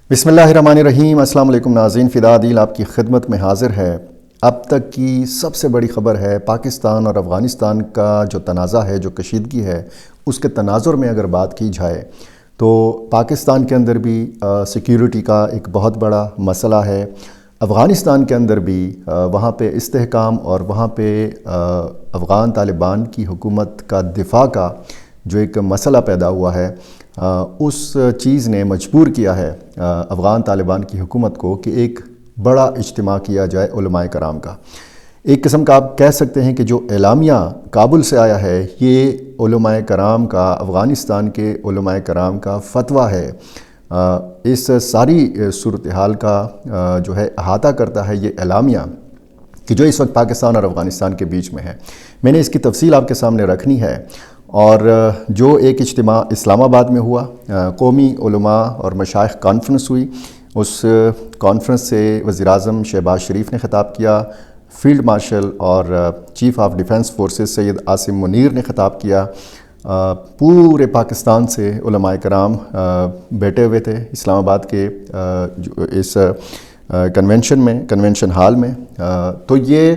بسم اللہ الرحمن الرحیم۔ السلام علیکم ناظرین، فدا عدیل آپ کی خدمت میں حاضر ہے۔ اب تک کی سب سے بڑی خبر ہے پاکستان اور افغانستان کا جو تنازع ہے، جو کشیدگی ہے، اس کے تناظر میں اگر بات کی جائے تو پاکستان کے اندر بھی سیکیورٹی کا ایک بہت بڑا مسئلہ ہے۔ افغانستان کے اندر بھی وہاں پہ استحکام اور وہاں پہ افغان طالبان کی حکومت کا دفاع کا جو ایک مسئلہ پیدا ہوا ہے، اس چیز نے مجبور کیا ہے افغان طالبان کی حکومت کو کہ ایک بڑا اجتماع کیا جائے علماء کرام کا۔ ایک قسم کا آپ کہہ سکتے ہیں کہ جو اعلامیہ کابل سے آیا ہے، یہ علماء کرام کا، افغانستان کے علماء کرام کا فتویٰ ہے۔ اس ساری صورتحال کا جو ہے احاطہ کرتا ہے یہ اعلامیہ کہ جو اس وقت پاکستان اور افغانستان کے بیچ میں ہے۔ میں نے اس کی تفصیل آپ کے سامنے رکھنی ہے۔ اور جو ایک اجتماع اسلام آباد میں ہوا، قومی علماء اور مشائخ کانفرنس ہوئی، اس کانفرنس سے وزیر اعظم شہباز شریف نے خطاب کیا، فیلڈ مارشل اور chief of defence forces Syed Asim Munir نے خطاب کیا۔ پورے پاکستان سے علماء کرام بیٹھے ہوئے تھے اسلام آباد کے اس کنونشن ہال میں۔ تو یہ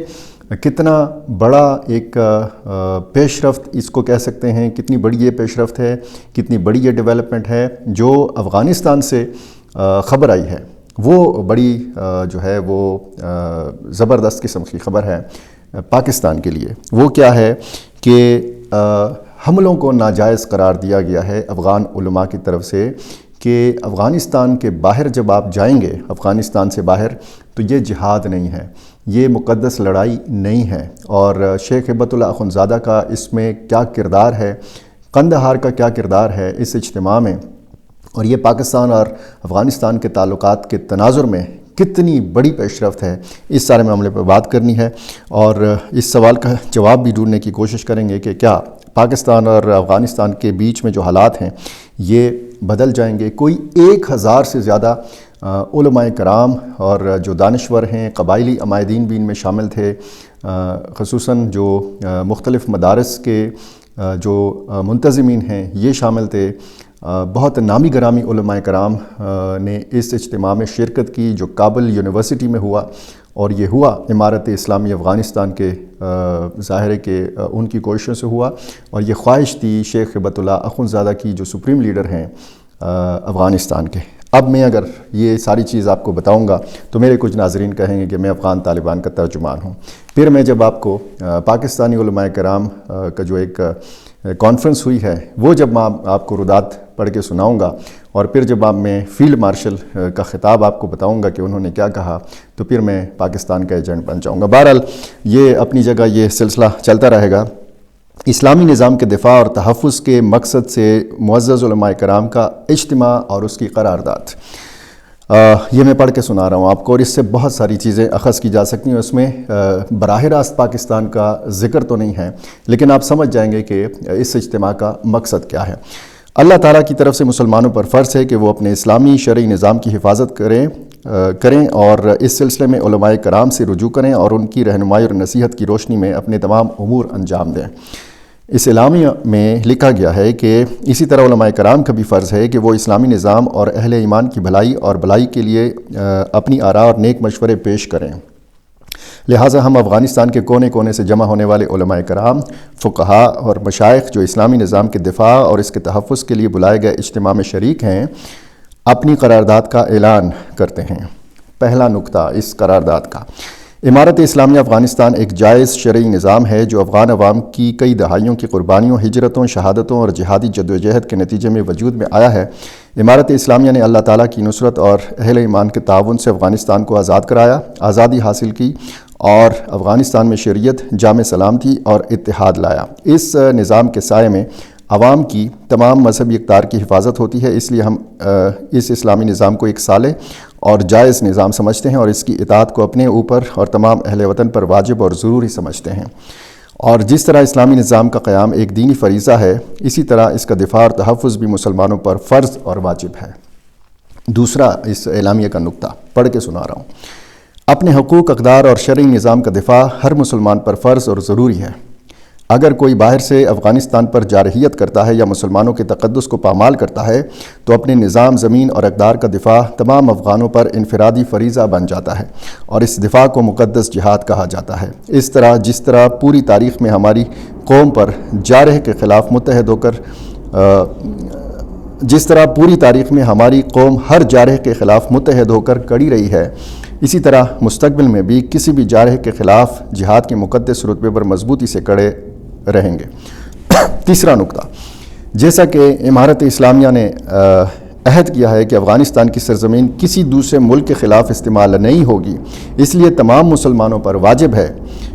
کتنا بڑا ایک پیش رفت اس کو کہہ سکتے ہیں، کتنی بڑی یہ پیش رفت ہے، کتنی بڑی یہ ڈیولپمنٹ ہے جو افغانستان سے خبر آئی ہے۔ وہ بڑی جو ہے وہ زبردست قسم کی خبر ہے پاکستان کے لیے۔ وہ کیا ہے کہ حملوں کو ناجائز قرار دیا گیا ہے افغان علماء کی طرف سے کہ افغانستان کے باہر جب آپ جائیں گے، افغانستان سے باہر، تو یہ جہاد نہیں ہے، یہ مقدس لڑائی نہیں ہے۔ اور شیخ ہبت اللہ اخندزادہ کا اس میں کیا کردار ہے، قندھار کا کیا کردار ہے اس اجتماع میں، اور یہ پاکستان اور افغانستان کے تعلقات کے تناظر میں کتنی بڑی پیش رفت ہے، اس سارے معاملے پر بات کرنی ہے۔ اور اس سوال کا جواب بھی ڈھونڈنے کی کوشش کریں گے کہ کیا پاکستان اور افغانستان کے بیچ میں جو حالات ہیں یہ بدل جائیں گے۔ کوئی 1000 سے زیادہ علماء کرام اور جو دانشور ہیں، قبائلی عمائدین بھی ان میں شامل تھے، خصوصاً جو مختلف مدارس کے جو منتظمین ہیں یہ شامل تھے۔ بہت نامی گرامی علماء کرام نے اس اجتماع میں شرکت کی جو کابل یونیورسٹی میں ہوا، اور یہ ہوا امارت اسلامی افغانستان کے ظاہر ہے کہ ان کی کوششوں سے ہوا، اور یہ خواہش تھی شیخ ہبت اللہ اخندزادہ کی جو سپریم لیڈر ہیں افغانستان کے۔ اب میں اگر یہ ساری چیز آپ کو بتاؤں گا تو میرے کچھ ناظرین کہیں گے کہ میں افغان طالبان کا ترجمان ہوں۔ پھر میں جب آپ کو پاکستانی علماء کرام کا جو ایک کانفرنس ہوئی ہے وہ جب میں آپ کو ردات پڑھ کے سناؤں گا، اور پھر جب میں فیلڈ مارشل کا خطاب آپ کو بتاؤں گا کہ انہوں نے کیا کہا، تو پھر میں پاکستان کا ایجنٹ بن جاؤں گا۔ بہرحال یہ اپنی جگہ یہ سلسلہ چلتا رہے گا۔ اسلامی نظام کے دفاع اور تحفظ کے مقصد سے معزز علماء کرام کا اجتماع اور اس کی قرارداد، یہ میں پڑھ کے سنا رہا ہوں آپ کو، اور اس سے بہت ساری چیزیں اخذ کی جا سکتی ہیں۔ اس میں براہ راست پاکستان کا ذکر تو نہیں ہے، لیکن آپ سمجھ جائیں گے کہ اس اجتماع کا مقصد کیا ہے۔ اللہ تعالیٰ کی طرف سے مسلمانوں پر فرض ہے کہ وہ اپنے اسلامی شرعی نظام کی حفاظت کریں اور اس سلسلے میں علماء کرام سے رجوع کریں اور ان کی رہنمائی اور نصیحت کی روشنی میں اپنے تمام امور انجام دیں۔ اس اعلامیہ میں لکھا گیا ہے کہ اسی طرح علماء کرام کا بھی فرض ہے کہ وہ اسلامی نظام اور اہل ایمان کی بھلائی اور بھلائی کے لیے اپنی آراء اور نیک مشورے پیش کریں۔ لہٰذا ہم افغانستان کے کونے کونے سے جمع ہونے والے علماء کرام، فقہا اور مشائخ جو اسلامی نظام کے دفاع اور اس کے تحفظ کے لیے بلائے گئے اجتماع میں شریک ہیں، اپنی قرارداد کا اعلان کرتے ہیں۔ پہلا نقطہ اس قرارداد کا: امارت اسلامیہ افغانستان ایک جائز شرعی نظام ہے جو افغان عوام کی کئی دہائیوں کی قربانیوں، ہجرتوں، شہادتوں اور جہادی جدوجہد کے نتیجے میں وجود میں آیا ہے۔ امارت اسلامیہ نے اللہ تعالیٰ کی نصرت اور اہل ایمان کے تعاون سے افغانستان کو آزاد کرایا، آزادی حاصل کی، اور افغانستان میں شریعت، جامع سلامتی اور اتحاد لایا۔ اس نظام کے سائے میں عوام کی تمام مذہبی اقدار کی حفاظت ہوتی ہے، اس لیے ہم اس اسلامی نظام کو ایک صالح اور جائز نظام سمجھتے ہیں اور اس کی اطاعت کو اپنے اوپر اور تمام اہل وطن پر واجب اور ضروری سمجھتے ہیں۔ اور جس طرح اسلامی نظام کا قیام ایک دینی فریضہ ہے، اسی طرح اس کا دفاع اور تحفظ بھی مسلمانوں پر فرض اور واجب ہے۔ دوسرا اس اعلامیہ کا نقطہ پڑھ کے سنا رہا ہوں: اپنے حقوق، اقدار اور شرعی نظام کا دفاع ہر مسلمان پر فرض اور ضروری ہے۔ اگر کوئی باہر سے افغانستان پر جارحیت کرتا ہے یا مسلمانوں کے تقدس کو پامال کرتا ہے تو اپنے نظام، زمین اور اقدار کا دفاع تمام افغانوں پر انفرادی فریضہ بن جاتا ہے اور اس دفاع کو مقدس جہاد کہا جاتا ہے۔ جس طرح پوری تاریخ میں ہماری قوم پر جارح کے خلاف متحد ہو کر جس طرح پوری تاریخ میں ہماری قوم ہر جارح کے خلاف متحد ہو کر کڑی رہی ہے، اسی طرح مستقبل میں بھی کسی بھی جارح کے خلاف جہاد کے مقدس رتبے پر مضبوطی سے کڑے رہیں گے۔ تیسرا نقطہ، جیسا کہ امارت اسلامیہ نے عہد کیا ہے کہ افغانستان کی سرزمین کسی دوسرے ملک کے خلاف استعمال نہیں ہوگی، اس لیے تمام مسلمانوں پر واجب ہے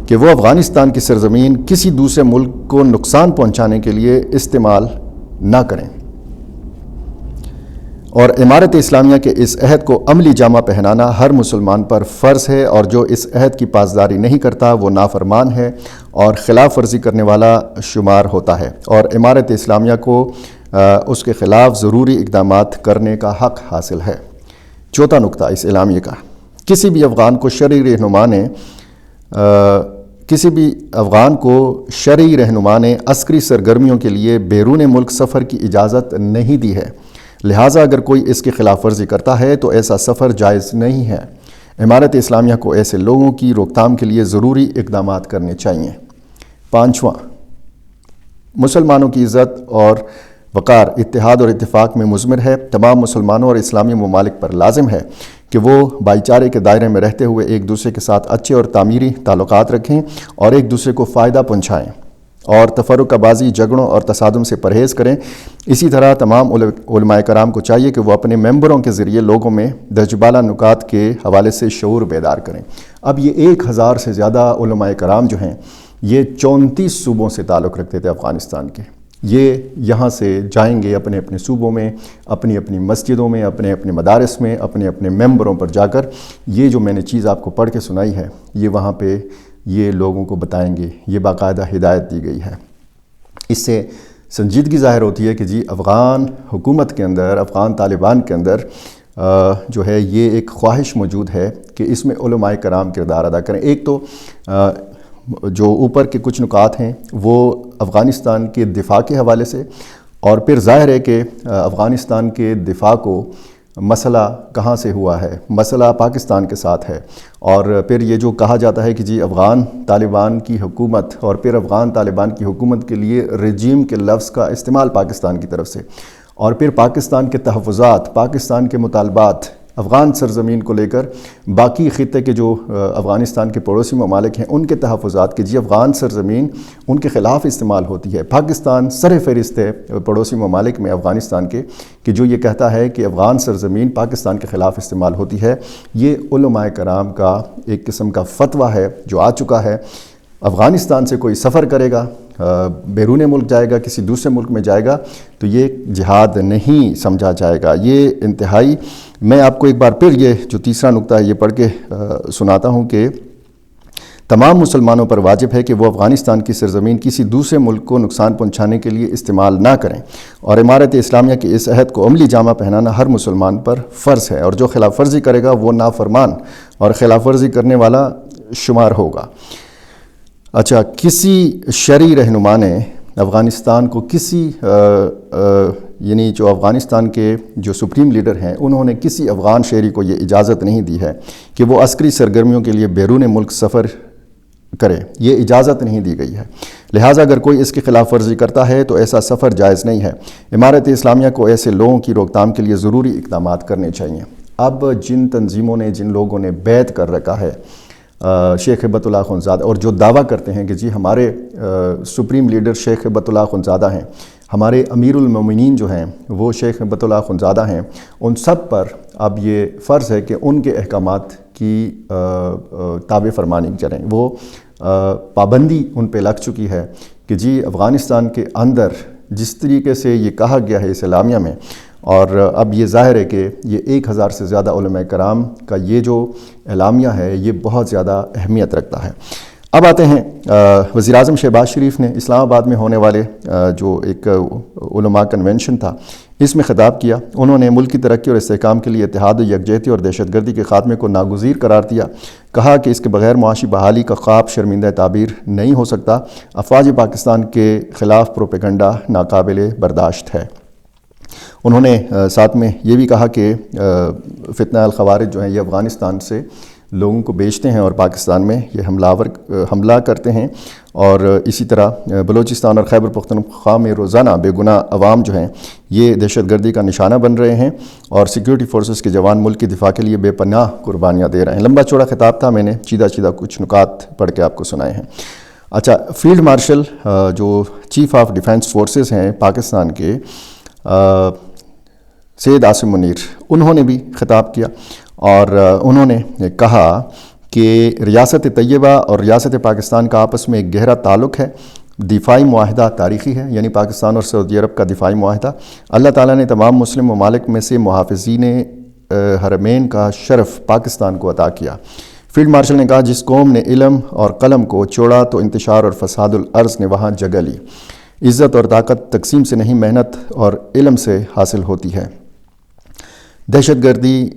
کہ وہ افغانستان کی سرزمین کسی دوسرے ملک کو نقصان پہنچانے کے لیے استعمال نہ کریں، اور امارت اسلامیہ کے اس عہد کو عملی جامہ پہنانا ہر مسلمان پر فرض ہے، اور جو اس عہد کی پاسداری نہیں کرتا وہ نافرمان ہے اور خلاف ورزی کرنے والا شمار ہوتا ہے، اور امارت اسلامیہ کو اس کے خلاف ضروری اقدامات کرنے کا حق حاصل ہے۔ چوتھا نقطہ اس اعلامیے کا، کسی بھی افغان کو شرعی رہنما نے عسکری سرگرمیوں کے لیے بیرون ملک سفر کی اجازت نہیں دی ہے، لہٰذا اگر کوئی اس کی خلاف ورزی کرتا ہے تو ایسا سفر جائز نہیں ہے۔ امارت اسلامیہ کو ایسے لوگوں کی روک تھام کے لیے ضروری اقدامات کرنے چاہیے۔ پانچواں، مسلمانوں کی عزت اور وقار اتحاد اور اتفاق میں مضمر ہے۔ تمام مسلمانوں اور اسلامی ممالک پر لازم ہے کہ وہ بھائی چارے کے دائرے میں رہتے ہوئے ایک دوسرے کے ساتھ اچھے اور تعمیری تعلقات رکھیں اور ایک دوسرے کو فائدہ پہنچائیں اور تفرقہ بازی، جھگڑوں اور تصادم سے پرہیز کریں۔ اسی طرح تمام علماء کرام کو چاہیے کہ وہ اپنے ممبروں کے ذریعے لوگوں میں درجہ بالا نکات کے حوالے سے شعور بیدار کریں۔ اب یہ 1000 سے زیادہ علماء کرام جو ہیں یہ 34 صوبوں سے تعلق رکھتے تھے افغانستان کے، یہ یہاں سے جائیں گے اپنے اپنے صوبوں میں، اپنی اپنی مسجدوں میں، اپنے اپنے مدارس میں، اپنے اپنے ممبروں پر جا کر یہ جو میں نے چیز آپ کو پڑھ کے سنائی ہے یہ وہاں پہ یہ لوگوں کو بتائیں گے، یہ باقاعدہ ہدایت دی گئی ہے۔ اس سے سنجیدگی ظاہر ہوتی ہے کہ جی افغان حکومت کے اندر، افغان طالبان کے اندر جو ہے یہ ایک خواہش موجود ہے کہ اس میں علماء کرام کردار ادا کریں۔ ایک تو جو اوپر کے کچھ نکات ہیں وہ افغانستان کے دفاع کے حوالے سے، اور پھر ظاہر ہے کہ افغانستان کے دفاع کو مسئلہ کہاں سے ہوا ہے، مسئلہ پاکستان کے ساتھ ہے، اور پھر یہ جو کہا جاتا ہے کہ جی افغان طالبان کی حکومت، اور پھر افغان طالبان کی حکومت کے لیے رجیم کے لفظ کا استعمال پاکستان کی طرف سے، اور پھر پاکستان کے تحفظات، پاکستان کے مطالبات افغان سرزمین کو لے کر باقی خطے کے جو افغانستان کے پڑوسی ممالک ہیں ان کے تحفظات کہ جی افغان سرزمین ان کے خلاف استعمال ہوتی ہے۔ پاکستان سر فہرست ہے پڑوسی ممالک میں افغانستان کے کہ جو یہ کہتا ہے کہ افغان سرزمین پاکستان کے خلاف استعمال ہوتی ہے۔ یہ علماء کرام کا ایک قسم کا فتویٰ ہے جو آ چکا ہے۔ افغانستان سے کوئی سفر کرے گا، بیرون ملک جائے گا، کسی دوسرے ملک میں جائے گا تو یہ جہاد نہیں سمجھا جائے گا۔ یہ انتہائی، میں آپ کو ایک بار پھر یہ جو تیسرا نقطہ ہے یہ پڑھ کے سناتا ہوں کہ تمام مسلمانوں پر واجب ہے کہ وہ افغانستان کی سرزمین کسی دوسرے ملک کو نقصان پہنچانے کے لیے استعمال نہ کریں، اور امارت اسلامیہ کے اس عہد کو عملی جامہ پہنانا ہر مسلمان پر فرض ہے، اور جو خلاف ورزی کرے گا وہ نافرمان اور خلاف ورزی کرنے والا شمار ہوگا۔ اچھا، کسی شرعی رہنما نے افغانستان کو یعنی جو افغانستان کے جو سپریم لیڈر ہیں انہوں نے کسی افغان شہری کو یہ اجازت نہیں دی ہے کہ وہ عسکری سرگرمیوں کے لیے بیرون ملک سفر کرے، یہ اجازت نہیں دی گئی ہے، لہٰذا اگر کوئی اس کی خلاف ورزی کرتا ہے تو ایسا سفر جائز نہیں ہے۔ امارت اسلامیہ کو ایسے لوگوں کی روک تھام کے لیے ضروری اقدامات کرنے چاہیے۔ اب جن تنظیموں نے، جن لوگوں نے بیعت کر رکھا ہے شیخ ہیبت اللہ اخونزادہ، اور جو دعویٰ کرتے ہیں کہ جی ہمارے سپریم لیڈر شیخ ہیبت اللہ اخونزادہ ہیں، ہمارے امیر المومنین جو ہیں وہ شیخ ہیبت اللہ اخونزادہ ہیں، ان سب پر اب یہ فرض ہے کہ ان کے احکامات کی تابع فرمانی کریں۔ وہ پابندی ان پہ لگ چکی ہے کہ جی افغانستان کے اندر جس طریقے سے یہ کہا گیا ہے اس اعلامیہ میں، اور اب یہ ظاہر ہے کہ یہ 1000 سے زیادہ علماء کرام کا یہ جو اعلامیہ ہے یہ بہت زیادہ اہمیت رکھتا ہے۔ اب آتے ہیں وزیر اعظم شہباز شریف نے اسلام آباد میں ہونے والے جو ایک علماء کنونشن تھا اس میں خطاب کیا. انہوں نے ملک کی ترقی اور استحکام کے لیے اتحاد و یکجہتی اور دہشت گردی کے خاتمے کو ناگزیر قرار دیا. کہا کہ اس کے بغیر معاشی بحالی کا خواب شرمندہ تعبیر نہیں ہو سکتا. افواج پاکستان کے خلاف پروپیگنڈا ناقابل برداشت ہے. انہوں نے ساتھ میں یہ بھی کہا کہ فتنہ الخوارج جو ہیں یہ افغانستان سے لوگوں کو بیچتے ہیں اور پاکستان میں یہ حملہ کرتے ہیں، اور اسی طرح بلوچستان اور خیبر پختونخوا میں روزانہ بے گناہ عوام جو ہیں یہ دہشت گردی کا نشانہ بن رہے ہیں، اور سیکیورٹی فورسز کے جوان ملک کی دفاع کے لیے بے پناہ قربانیاں دے رہے ہیں. لمبا چوڑا خطاب تھا، میں نے چیدہ کچھ نکات پڑھ کے آپ کو سنائے ہیں. اچھا، فیلڈ مارشل جو چیف آف ڈیفنس فورسز ہیں پاکستان کے سید عاصم منیر، انہوں نے بھی خطاب کیا اور انہوں نے کہا کہ ریاست طیبہ اور ریاست پاکستان کا آپس میں ایک گہرا تعلق ہے. دفاعی معاہدہ تاریخی ہے، یعنی پاکستان اور سعودی عرب کا دفاعی معاہدہ. اللہ تعالیٰ نے تمام مسلم ممالک میں سے محافظین حرمین کا شرف پاکستان کو عطا کیا. فیلڈ مارشل نے کہا جس قوم نے علم اور قلم کو چھوڑا تو انتشار اور فساد الارض نے وہاں جگہ لی. عزت اور طاقت تقسیم سے نہیں محنت اور علم سے حاصل ہوتی ہے. دہشت گردی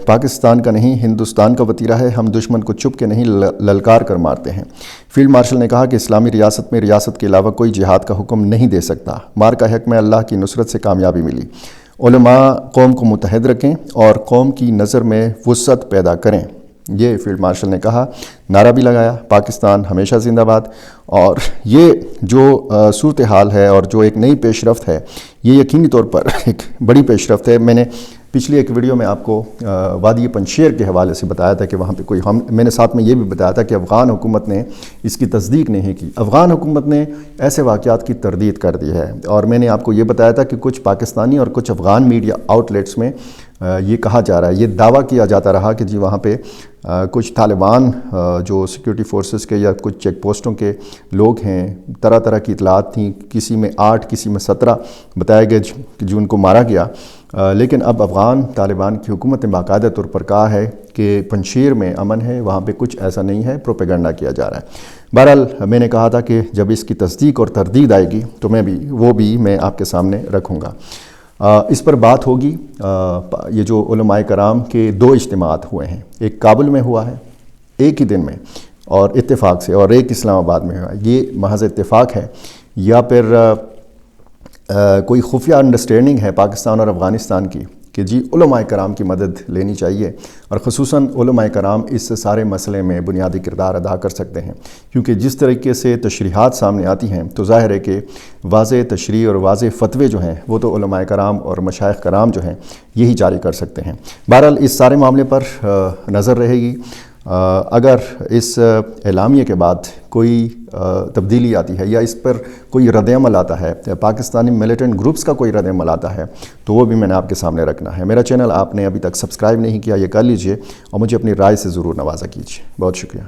پاکستان کا نہیں ہندوستان کا وتیرہ ہے. ہم دشمن کو چھپ کے نہیں للکار کر مارتے ہیں. فیلڈ مارشل نے کہا کہ اسلامی ریاست میں ریاست کے علاوہ کوئی جہاد کا حکم نہیں دے سکتا. مار کا حق میں اللہ کی نصرت سے کامیابی ملی. علماء قوم کو متحد رکھیں اور قوم کی نظر میں وسعت پیدا کریں، یہ فیلڈ مارشل نے کہا. نعرہ بھی لگایا پاکستان ہمیشہ زندہ باد. اور یہ جو صورتحال ہے اور جو ایک نئی پیش رفت ہے یہ یقینی طور پر ایک بڑی پیش رفت ہے. میں نے پچھلی ایک ویڈیو میں آپ کو وادی پنشیر کے حوالے سے بتایا تھا کہ وہاں پہ میں نے ساتھ میں یہ بھی بتایا تھا کہ افغان حکومت نے اس کی تصدیق نہیں کی. افغان حکومت نے ایسے واقعات کی تردید کر دی ہے، اور میں نے آپ کو یہ بتایا تھا کہ کچھ پاکستانی اور کچھ افغان میڈیا آؤٹ لیٹس میں یہ کہا جا رہا ہے، یہ دعویٰ کیا جاتا رہا کہ جی وہاں پہ کچھ طالبان جو سیکیورٹی فورسز کے یا کچھ چیک پوسٹوں کے لوگ ہیں، طرح طرح کی اطلاعات تھیں، کسی میں 8 کسی میں 17 بتایا گیا کہ جو ان کو مارا گیا. لیکن اب افغان طالبان کی حکومت نے باقاعدہ طور پر کہا ہے کہ پنشیر میں امن ہے، وہاں پہ کچھ ایسا نہیں ہے، پروپیگنڈا کیا جا رہا ہے. بہرحال میں نے کہا تھا کہ جب اس کی تصدیق اور تردید آئے گی تو میں آپ کے سامنے رکھوں گا. اس پر بات ہوگی. یہ جو علماء کرام کے 2 اجتماعات ہوئے ہیں، ایک کابل میں ہوا ہے ایک ہی دن میں اور اتفاق سے، اور ایک اسلام آباد میں ہوا ہے. یہ محض اتفاق ہے یا پھر کوئی خفیہ انڈرسٹینڈنگ ہے پاکستان اور افغانستان کی کہ جی علماء کرام کی مدد لینی چاہیے، اور خصوصاً علماء کرام اس سارے مسئلے میں بنیادی کردار ادا کر سکتے ہیں، کیونکہ جس طریقے سے تشریحات سامنے آتی ہیں تو ظاہر ہے کہ واضح تشریح اور واضح فتوے جو ہیں وہ تو علماء کرام اور مشائخ کرام جو ہیں یہی جاری کر سکتے ہیں. بہرحال اس سارے معاملے پر نظر رہے گی. اگر اس اعلامیے کے بعد کوئی تبدیلی آتی ہے یا اس پر کوئی رد عمل آتا ہے، پاکستانی ملیٹنٹ گروپس کا کوئی رد عمل آتا ہے، تو وہ بھی میں نے آپ کے سامنے رکھنا ہے. میرا چینل آپ نے ابھی تک سبسکرائب نہیں کیا، یہ کر لیجئے اور مجھے اپنی رائے سے ضرور نوازا کیجیے. بہت شکریہ.